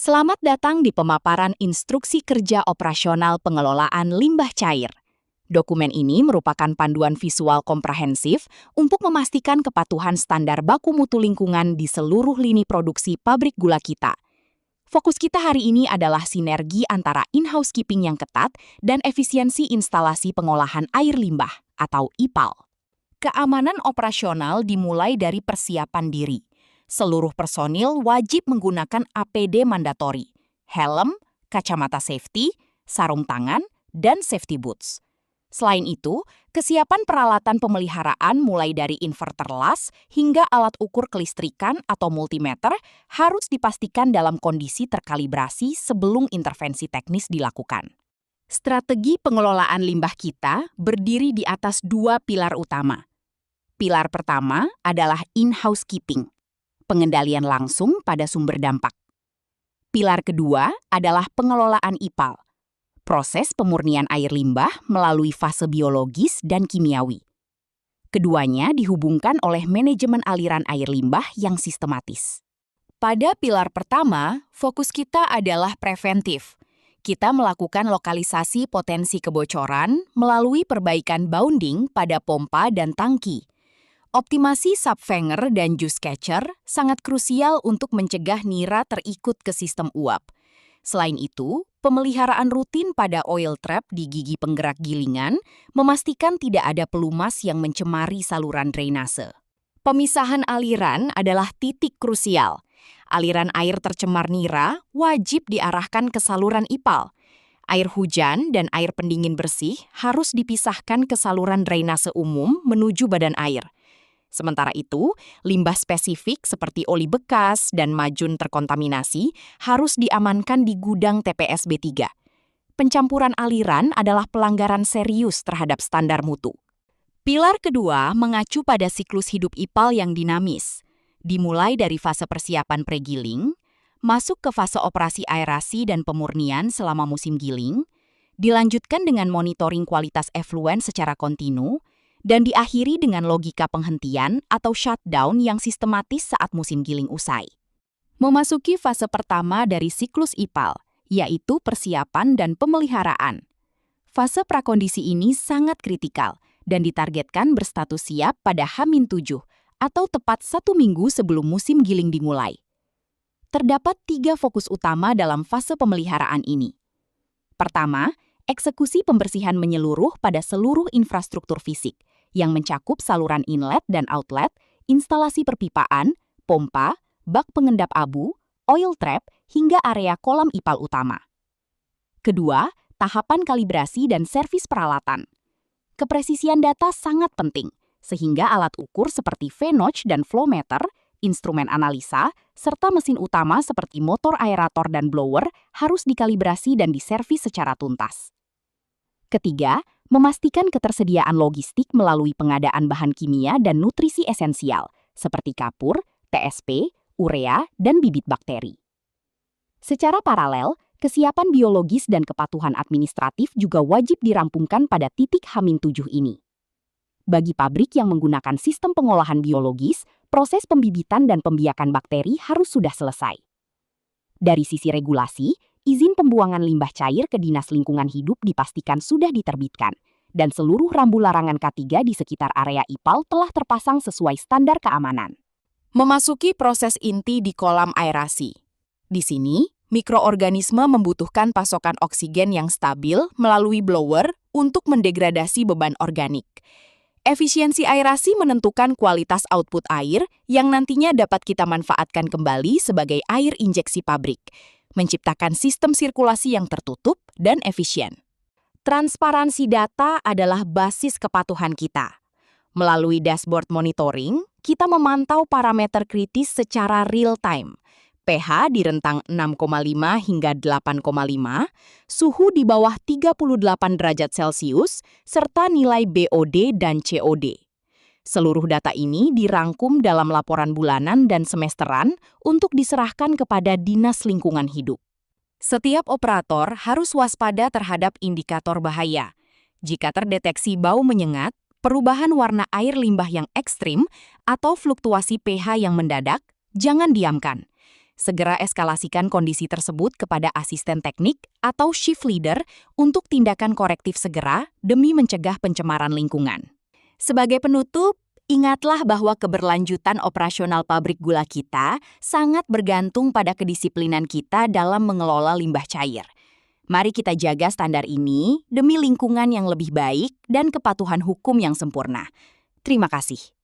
Selamat datang di pemaparan Instruksi Kerja Operasional Pengelolaan Limbah Cair. Dokumen ini merupakan panduan visual komprehensif untuk memastikan kepatuhan standar baku mutu lingkungan di seluruh lini produksi pabrik gula kita. Fokus kita hari ini adalah sinergi antara in-house keeping yang ketat dan efisiensi instalasi pengolahan air limbah atau IPAL. Keamanan operasional dimulai dari persiapan diri. Seluruh personil wajib menggunakan APD mandatori, helm, kacamata safety, sarung tangan, dan safety boots. Selain itu, kesiapan peralatan pemeliharaan mulai dari inverter las hingga alat ukur kelistrikan atau multimeter harus dipastikan dalam kondisi terkalibrasi sebelum intervensi teknis dilakukan. Strategi pengelolaan limbah kita berdiri di atas dua pilar utama. Pilar pertama adalah in-house keeping, pengendalian langsung pada sumber dampak. Pilar kedua adalah pengelolaan IPAL, proses pemurnian air limbah melalui fase biologis dan kimiawi. Keduanya dihubungkan oleh manajemen aliran air limbah yang sistematis. Pada pilar pertama, fokus kita adalah preventif. Kita melakukan lokalisasi potensi kebocoran melalui perbaikan bounding pada pompa dan tangki. Optimasi subfanger dan juice catcher sangat krusial untuk mencegah nira terikut ke sistem uap. Selain itu, pemeliharaan rutin pada oil trap di gigi penggerak gilingan memastikan tidak ada pelumas yang mencemari saluran drainase. Pemisahan aliran adalah titik krusial. Aliran air tercemar nira wajib diarahkan ke saluran IPAL. Air hujan dan air pendingin bersih harus dipisahkan ke saluran drainase umum menuju badan air. Sementara itu, limbah spesifik seperti oli bekas dan majun terkontaminasi harus diamankan di gudang TPS B3. Pencampuran aliran adalah pelanggaran serius terhadap standar mutu. Pilar kedua mengacu pada siklus hidup IPAL yang dinamis. Dimulai dari fase persiapan pregiling, masuk ke fase operasi aerasi dan pemurnian selama musim giling, dilanjutkan dengan monitoring kualitas efluen secara kontinu, dan diakhiri dengan logika penghentian atau shutdown yang sistematis saat musim giling usai. Memasuki fase pertama dari siklus IPAL, yaitu persiapan dan pemeliharaan. Fase prakondisi ini sangat kritikal dan ditargetkan berstatus siap pada H-7 atau tepat 1 minggu sebelum musim giling dimulai. Terdapat 3 fokus utama dalam fase pemeliharaan ini. Pertama, eksekusi pembersihan menyeluruh pada seluruh infrastruktur fisik, yang mencakup saluran inlet dan outlet, instalasi perpipaan, pompa, bak pengendap abu, oil trap, hingga area kolam IPAL utama. Kedua, tahapan kalibrasi dan servis peralatan. Kepresisian data sangat penting, sehingga alat ukur seperti V-notch dan flowmeter, instrumen analisa, serta mesin utama seperti motor aerator dan blower harus dikalibrasi dan diservis secara tuntas. Ketiga, memastikan ketersediaan logistik melalui pengadaan bahan kimia dan nutrisi esensial, seperti kapur, TSP, urea, dan bibit bakteri. Secara paralel, kesiapan biologis dan kepatuhan administratif juga wajib dirampungkan pada titik H-7 ini. Bagi pabrik yang menggunakan sistem pengolahan biologis, proses pembibitan dan pembiakan bakteri harus sudah selesai. Dari sisi regulasi, izin pembuangan limbah cair ke Dinas Lingkungan Hidup dipastikan sudah diterbitkan, dan seluruh rambu larangan K3 di sekitar area IPAL telah terpasang sesuai standar keamanan. Memasuki proses inti di kolam aerasi. Di sini, mikroorganisme membutuhkan pasokan oksigen yang stabil melalui blower untuk mendegradasi beban organik. Efisiensi aerasi menentukan kualitas output air yang nantinya dapat kita manfaatkan kembali sebagai air injeksi pabrik, menciptakan sistem sirkulasi yang tertutup dan efisien. Transparansi data adalah basis kepatuhan kita. Melalui dashboard monitoring, kita memantau parameter kritis secara real-time. pH di rentang 6,5 hingga 8,5, suhu di bawah 38 derajat Celcius, serta nilai BOD dan COD. Seluruh data ini dirangkum dalam laporan bulanan dan semesteran untuk diserahkan kepada Dinas Lingkungan Hidup. Setiap operator harus waspada terhadap indikator bahaya. Jika terdeteksi bau menyengat, perubahan warna air limbah yang ekstrim, atau fluktuasi pH yang mendadak, jangan diamkan. Segera eskalasikan kondisi tersebut kepada asisten teknik atau shift leader untuk tindakan korektif segera demi mencegah pencemaran lingkungan. Sebagai penutup, ingatlah bahwa keberlanjutan operasional pabrik gula kita sangat bergantung pada kedisiplinan kita dalam mengelola limbah cair. Mari kita jaga standar ini demi lingkungan yang lebih baik dan kepatuhan hukum yang sempurna. Terima kasih.